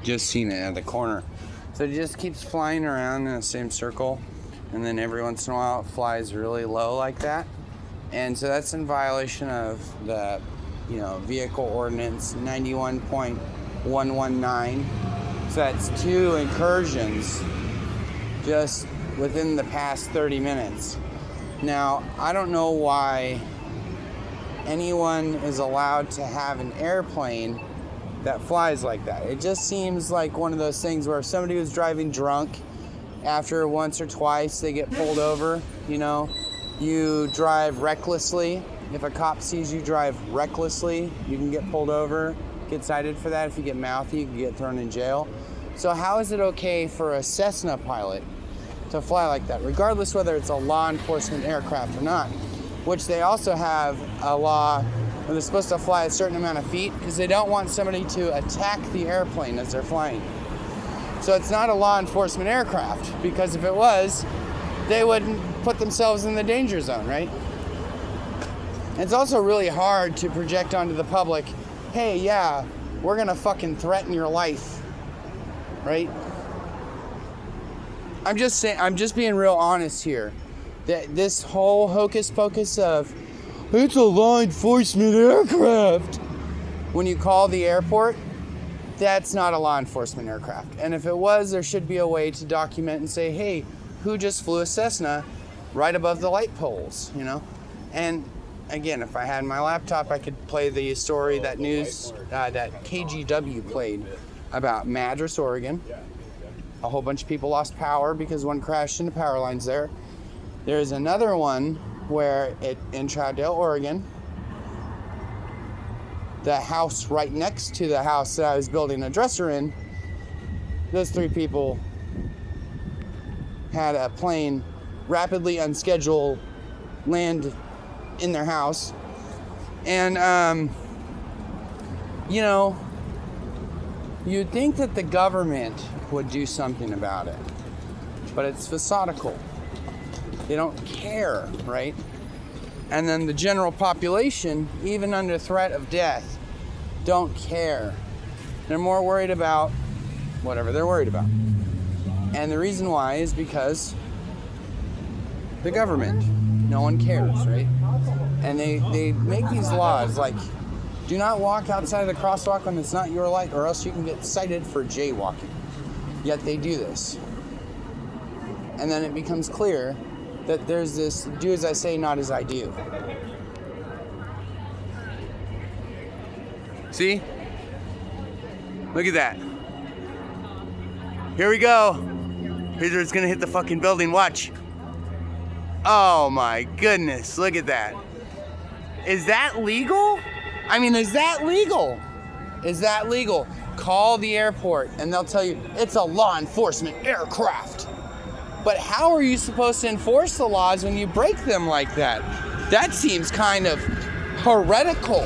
just seen it at the corner. So it just keeps flying around in the same circle, and then every once in a while it flies really low like that. And so that's in violation of the, vehicle ordinance 91.119. So that's 2 incursions just within the past 30 minutes. Now, I don't know why anyone is allowed to have an airplane that flies like that. It just seems like one of those things where if somebody was driving drunk, after once or twice they get pulled over, you drive recklessly. If a cop sees you drive recklessly, you can get pulled over, get cited for that. If you get mouthy, you can get thrown in jail. So how is it okay for a Cessna pilot to fly like that, regardless whether it's a law enforcement aircraft or not? Which they also have a law where they're supposed to fly a certain amount of feet because they don't want somebody to attack the airplane as they're flying. So it's not a law enforcement aircraft, because if it was, they wouldn't put themselves in the danger zone, right? It's also really hard to project onto the public, hey, yeah, we're gonna fucking threaten your life, right? I'm just being real honest here. That this whole hocus pocus of, it's a law enforcement aircraft, when you call the airport, that's not a law enforcement aircraft. And if it was, there should be a way to document and say, hey, who just flew a Cessna right above the light poles, And again, if I had my laptop, I could play the story, that news, that KGW played about Madras, Oregon. A whole bunch of people lost power because one crashed into power lines there. There's another one where in Troutdale, Oregon, the house right next to the house that I was building a dresser in, those 3 people had a plane rapidly unscheduled land in their house. And, you'd think that the government would do something about it, but it's facadical. They don't care, right? And then the general population, even under threat of death, don't care. They're more worried about whatever they're worried about. And the reason why is because the government, no one cares, right? And they make these laws like, do not walk outside of the crosswalk when it's not your light, or else you can get cited for jaywalking. Yet they do this. And then it becomes clear that there's this do as I say, not as I do. See? Look at that. Here we go. Here's where it's gonna hit the fucking building. Watch. Oh my goodness, look at that. Is that legal? Is that legal? Is that legal? Call the airport and they'll tell you it's a law enforcement aircraft. But how are you supposed to enforce the laws when you break them like that? That seems kind of heretical.